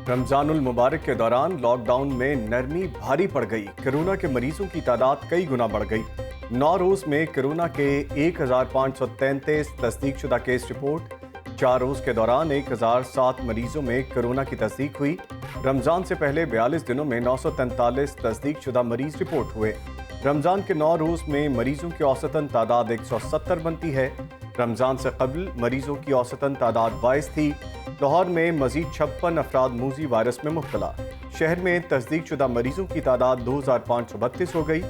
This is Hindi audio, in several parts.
रमजानुल मुबारक के दौरान लॉकडाउन में नरमी भारी पड़ गई। कोरोना के मरीजों की तादाद कई गुना बढ़ गई। 9 रोज में कोरोना के 1533 तस्दीकशुदा केस रिपोर्ट। 4 रोज के दौरान 1007 मरीजों में कोरोना की तस्दीक हुई। रमजान से पहले 42 दिनों में 943 तस्दीकशुदा मरीज रिपोर्ट हुए। रमजान के 9 रोज में मरीजों की औसतन तादाद 170 बनती है। रमजान से कबल मरीजों की औसतन तादाद 22 थी। लाहौर में मजीद 56 अफराद मूजी वायरस में मुब्तला। शहर में तस्दीकशुदा मरीजों की तादाद 2532 हो गई।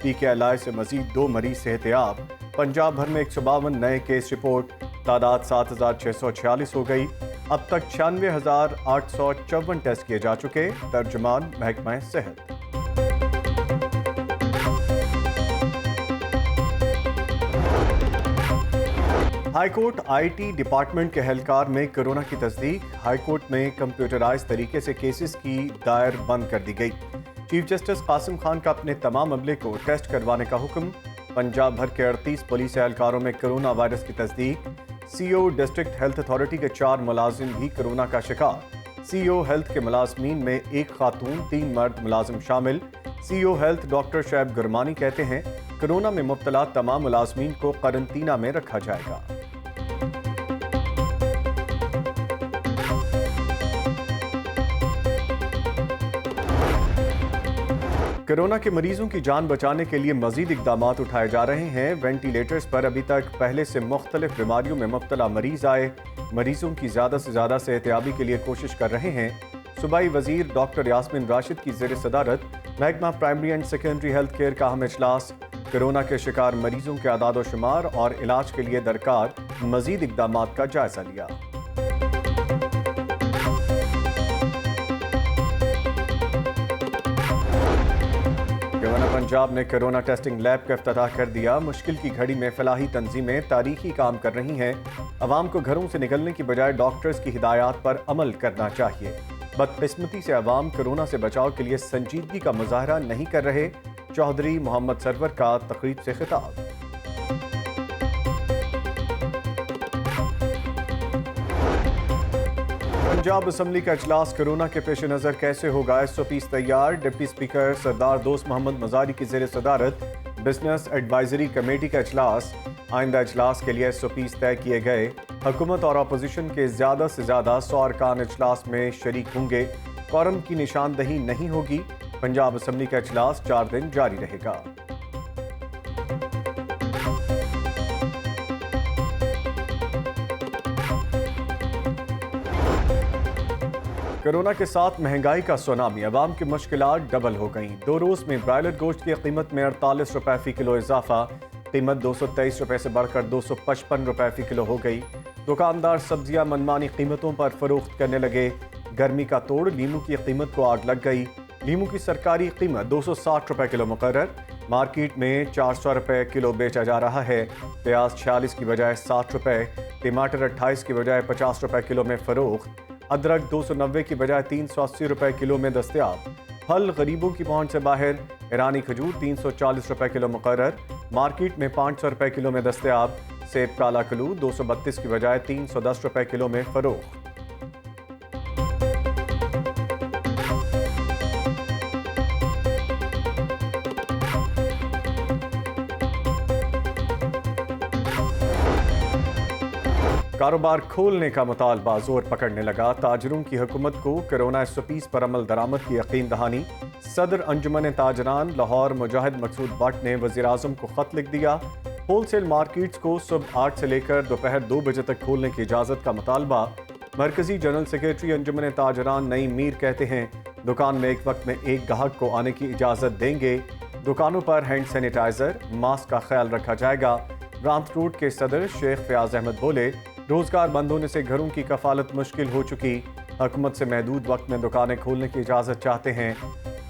PKLI से मजीद 2 मरीज सेहतियाब। पंजाब भर में 152 नए केस रिपोर्ट। तादाद 7646 हो गई। अब तक 96,854 टेस्ट किए जा चुके। तर्जुमान महकमा सेहत। हाईकोर्ट IT डिपार्टमेंट के एहलकार में कोरोना की तस्दीक। हाईकोर्ट में कंप्यूटराइज तरीके से केसेस की दायर बंद कर दी गई। चीफ जस्टिस कासिम खान का अपने तमाम अमले को टेस्ट करवाने का हुक्म। पंजाब भर के 38 पुलिस एहलकारों में कोरोना वायरस की तस्दीक। CO डिस्ट्रिक्ट हेल्थ अथॉरिटी के 4 मुलाजिम भी कोरोना का शिकार। CO हेल्थ के मुलाजमीन में 1 खातून 3 मर्द मुलाजिम शामिल। CO हेल्थ डॉक्टर शैब गुरमानी कहते हैं कोरोना में मुब्तला तमाम मुलाजमीन को क्वारंटीना में रखा जाएगा। कोरोना के मरीजों की जान बचाने के लिए मजीद इकदामात उठाए जा रहे हैं। वेंटिलेटर्स पर अभी तक पहले से मुख्तलिफ बीमारियों में मुब्तला मरीज आए। मरीजों की ज़्यादा से ज़्यादा सेहतियाबी के लिए कोशिश कर रहे हैं। सूबाई वजीर डॉक्टर यास्मीन राशिद की ज़ेर सदारत महकमा primary and secondary health care का अहम इजलास। कोरोना के शिकार मरीजों के आदाद व शुमार और इलाज के लिए दरकार मजीद इकदामात का जायजा लिया। गवर्नर पंजाब ने कोरोना टेस्टिंग लैब का इफ्तिताह कर दिया। मुश्किल की घड़ी में फलाही तंजीमें तारीखी काम कर रही हैं। अवाम को घरों से निकलने की बजाय डॉक्टर्स की हिदायत पर अमल करना चाहिए। बदकिस्मती से अवाम कोरोना से बचाव के लिए संजीदगी का मुजाहरा नहीं कर रहे। चौधरी मोहम्मद सरवर का तकरीब से खिताब। पंजाब असम्बली का इजलास कोरोना के पेश नज़र कैसे होगा? SOPs तैयार। डिप्टी स्पीकर सरदार दोस्त मोहम्मद मजारी की ज़ेर सदारत बिजनेस एडवाइजरी कमेटी का इजलास। आइंदा इजलास के लिए SOPs तय किए गए। हुकूमत और अपोजिशन के ज़्यादा से ज़्यादा 100 अरकान इजलास में शरीक होंगे। क्वारम की निशानदही नहीं होगी। पंजाब असम्बली का इजलास 4 दिन जारी रहेगा। कोरोना के साथ महंगाई का सुनामी। अवाम की मुश्किलात डबल हो गईं। 2 रोज में ब्रायलर गोश्त की कीमत में 48 रुपए फी किलो इजाफा। कीमत 223 रुपए से बढ़कर 255 रुपए फी किलो हो गई। दुकानदार सब्जियां मनमानी कीमतों पर फरोख्त करने लगे। गर्मी का तोड़, लीमू की कीमत को आग लग गई। लीमू की सरकारी कीमत 260 रुपए किलो मुकर्रर। मार्केट में 400 रुपए किलो बेचा जा रहा है। प्याज 46 की बजाय 60 रुपए, टमाटर 28 की बजाय 50 रुपए किलो में फरोख्त। अदरक 290 की बजाय 380 रुपए किलो में दस्तयाब। फल गरीबों की पहुंच से बाहर। ईरानी खजूर 340 रुपए किलो मुकर्रर। मार्केट में 500 रुपए किलो में दस्तयाब। सेब काला कलू 232 की बजाय 310 रुपए किलो में फरोख्त। कारोबार खोलने का मुतालबा जोर पकड़ने लगा। ताजरों की हुकूमत को कोरोना SOPs पर अमल दरामद की यकीन दहानी। सदर अंजुमन ताजरान लाहौर मुजाहिद मकसूद भट्ट ने वज़ीर आज़म को ख़त लिख दिया। होलसेल मार्केट्स को सुबह 8 से लेकर दोपहर 2 बजे तक खोलने की इजाज़त का मुतालबा। मरकज़ी जनरल सेक्रेटरी अंजुमन ताजरान नईम मीर कहते हैं दुकान में एक वक्त में एक गाहक को आने की इजाज़त देंगे। दुकानों पर हैंड सैनिटाइज़र, मास्क का ख्याल रखा जाएगा। रामत रोड के सदर शेख फयाज अहमद बोले रोजगार बंद होने से घरों की कफालत मुश्किल हो चुकी। हुकूमत से महदूद वक्त में दुकानें खोलने की इजाज़त चाहते हैं।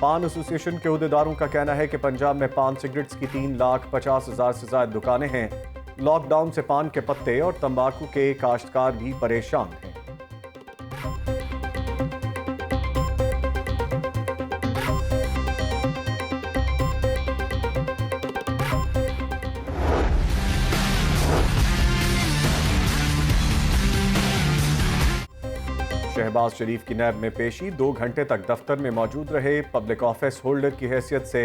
पान एसोसिएशन के अहदेदारों का कहना है कि पंजाब में पान सिगरेट्स की 3,50,000 से ज़्यादा दुकानें हैं। लॉकडाउन से पान के पत्ते और तंबाकू के काश्तकार भी परेशान हैं। शहबाज शरीफ की नैब में पेशी, 2 घंटे तक दफ्तर में मौजूद रहे। पब्लिक ऑफिस होल्डर की हैसियत से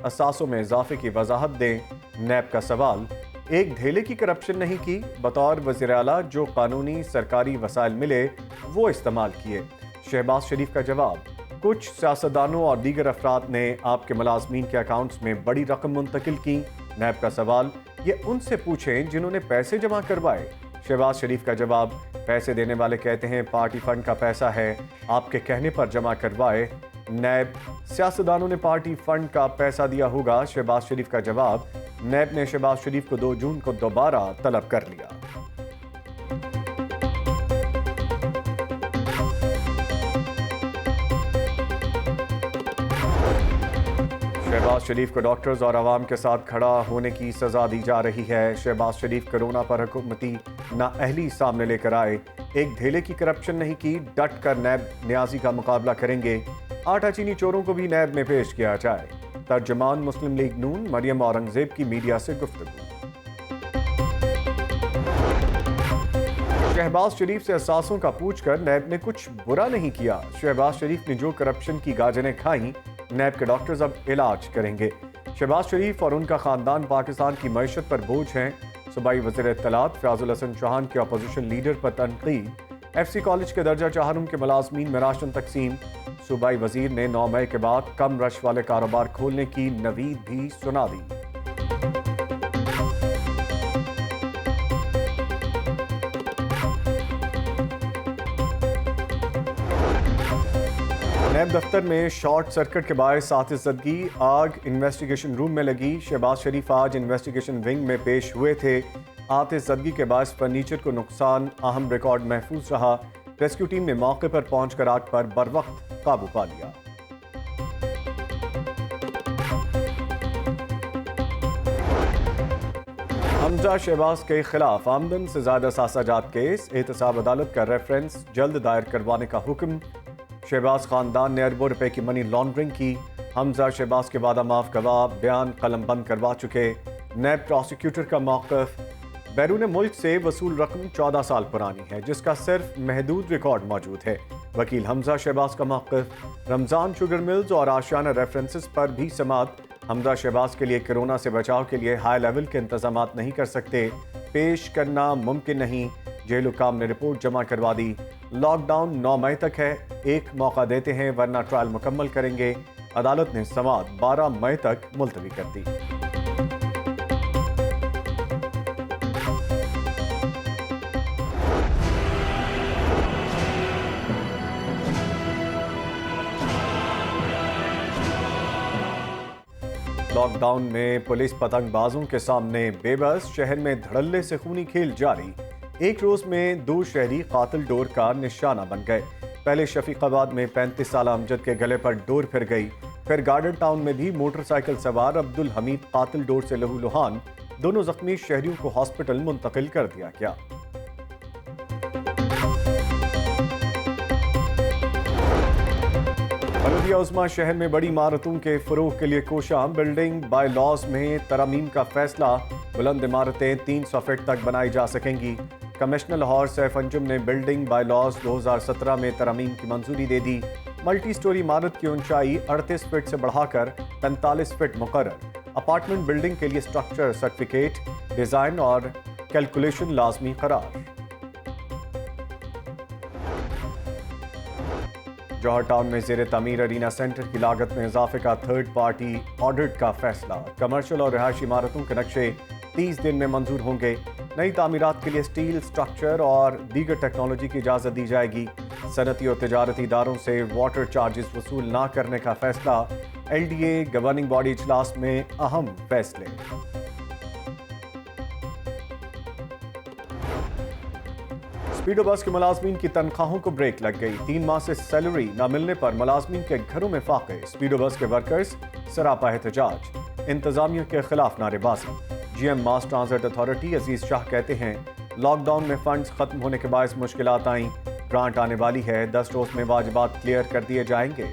असासों में इजाफे की वजाहत दें। नैब का सवाल, एक धेले की करप्शन नहीं की, बतौर वज़ीर आला जो कानूनी सरकारी वसाइल मिले वो इस्तेमाल किए। शहबाज शरीफ का जवाब, कुछ सियासतदानों और दीगर अफराद ने आपके मुलाजमीन के अकाउंट्स में बड़ी रकम मुंतकिल की। नैब का सवाल, ये उनसे पूछें जिन्होंने पैसे जमा करवाए। शहबाज शरीफ का जवाब, पैसे देने वाले कहते हैं पार्टी फंड का पैसा है, आपके कहने पर जमा करवाए। नैब, सियासतदानों ने पार्टी फंड का पैसा दिया होगा। शहबाज शरीफ का जवाब, नैब ने शहबाज शरीफ को 2 जून को दोबारा तलब कर लिया। शहबाज शरीफ को डॉक्टर्स और आवाम के साथ खड़ा होने की सजा दी जा रही है। शहबाज शरीफ कोरोना पर हुकूमती नाअहली सामने लेकर आए। एक धेले की करप्शन नहीं की, डट कर नैब न्याजी का मुकाबला करेंगे। आटा चीनी चोरों को भी नैब में पेश किया जाए। तर्जुमान मुस्लिम लीग नून मरियम औरंगजेब की मीडिया से गुफ्तगू। शहबाज शरीफ से असासों का पूछकर नैब ने कुछ बुरा नहीं किया। शहबाज शरीफ ने जो करप्शन की गाजरें खाई, नैब के डॉक्टर्स अब इलाज करेंगे। शहबाज शरीफ और उनका खानदान पाकिस्तान की मईशत पर बोझ हैं। सूबाई वज़ीर इत्तलात फयाजुल हसन चौहान के अपोजिशन लीडर पर तनकीद। FC कॉलेज के दर्जा चाहरुम के मुलाजमीन में राशन तकसीम। सूबाई वजीर ने 9 मई के बाद कम रश वाले कारोबार खोलने की नवीद भी सुना दी। नैब दफ्तर में शॉर्ट सर्किट के बायस आतिशज़दगी, आग इन्वेस्टिगेशन रूम में लगी। शहबाज शरीफ आज इन्वेस्टिगेशन विंग में पेश हुए थे। आतिशज़दगी के बायस फर्नीचर को नुकसान, अहम रिकॉर्ड महफूज रहा। रेस्क्यू टीम ने मौके पर पहुंचकर आग पर बरवक्त काबू पा लिया। हमजा शहबाज के खिलाफ आमदन से ज्यादा सासाजात केस, एहतसाब अदालत का रेफरेंस जल्द दायर करवाने का हुक्म। शहबाज खानदान ने अरबों रुपए की मनी लॉन्ड्रिंग की। हमजा शहबाज के वादा माफ गवाह बयान कलम बंद करवा चुके। नैब प्रोसिक्यूटर का मौक़िफ़, बैरून मुल्क से वसूल रकम 14 साल पुरानी है, जिसका सिर्फ महदूद रिकॉर्ड मौजूद है। वकील हमजा शहबाज का मौक़िफ़, रमज़ान शुगर मिल्स और आशियाना रेफरेंसेस पर भी समात। हमजा शहबाज के लिए कोरोना से बचाव के लिए हाई लेवल के इंतजाम नहीं कर सकते, पेश करना मुमकिन नहीं। जेल हुकाम ने रिपोर्ट जमा करवा दी। लॉकडाउन 9 मई तक है, एक मौका देते हैं वरना ट्रायल मुकम्मल करेंगे। अदालत ने समात 12 मई तक मुलतवी कर दी। लॉकडाउन में पुलिस पतंगबाजों के सामने बेबस, शहर में धड़ल्ले से खूनी खेल जारी। एक रोज में 2 शहरी कातिल डोर का निशाना बन गए। पहले शफीकाबाद में 35 साल अमजद के गले पर डोर फिर गई। फिर गार्डन टाउन में भी मोटरसाइकिल सवार अब्दुल हमीद कातिल डोर से लहूलुहान। दोनों जख्मी शहरियों को हॉस्पिटल मुंतकिल कर दिया गया। बलदिया उस्मा शहर में बड़ी इमारतों के फरोग के लिए कोशां। बिल्डिंग बाय लॉज में तरमीम का फैसला, बुलंद इमारतें 300 फीट तक बनाई जा सकेंगी। कमिश्नर लाहौर सैफ अंजुम ने बिल्डिंग बाय लॉज 2017 में तरमीम की मंजूरी दे दी। मल्टी स्टोरी इमारत की ऊंचाई 38 फीट से बढ़ाकर 45 फीट मुकर्रर। अपार्टमेंट बिल्डिंग के लिए स्ट्रक्चर सर्टिफिकेट, डिजाइन और कैलकुलेशन लाजमी करार। जौहर टाउन में ज़ेरे तामीर अरीना सेंटर की लागत में इजाफे का थर्ड पार्टी ऑडिट का फैसला। कमर्शियल और रिहायशी इमारतों के नक्शे 30 दिन में मंजूर होंगे। नई तामीरात के लिए स्टील स्ट्रक्चर और दीगर टेक्नोलॉजी की इजाज़त दी जाएगी। सनती और तिजारती इदारों से वाटर चार्जेस वसूल ना करने का फैसला। LDA गवर्निंग बॉडी इजलास में अहम फैसले। स्पीडो बस के मुलाजमीन की तनख्वाहों को ब्रेक लग गई। 3 माह से सैलरी न मिलने पर मुलाजमीन के घरों में फाके। स्पीडो बस के वर्कर्स सरापा एहतजाज, इंतजामिया के खिलाफ नारेबाजी। GM मास ट्रांजिट अथॉरिटी अजीज शाह कहते हैं लॉकडाउन में फंड्स खत्म होने के बायस मुश्किलात आई। ग्रांट आने वाली है, 10 रोज में वाजिबात क्लियर कर दिए जाएंगे।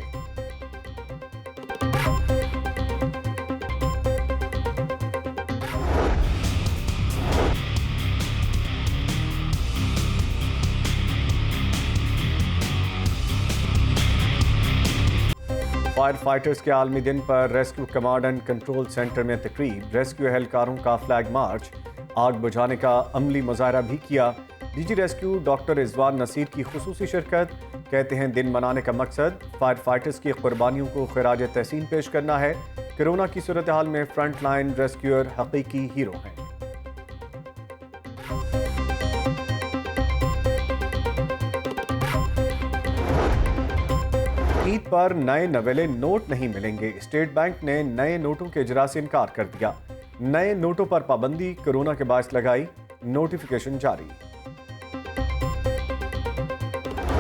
फायर फाइटर्स के आलमी दिन पर rescue command and control centre में तकरीब, रेस्क्यू एहलकारों का फ्लैग मार्च, आग बुझाने का अमली मुजाहरा भी किया। DG rescue doctor Rizwan Nasir की खुसूसी शिरकत। कहते हैं दिन मनाने का मकसद फायर फाइटर्स की कुर्बानियों को खिराज तहसीन पेश करना है। कोरोना की सूरत हाल में फ्रंट लाइन रेस्क्यूअर हकीकी हीरो हैं। ईद पर नए नवेले नोट नहीं मिलेंगे, स्टेट बैंक ने नए नोटों के इजरा से इनकार कर दिया। नए नोटों पर पाबंदी कोरोना के बायस लगाई, नोटिफिकेशन जारी।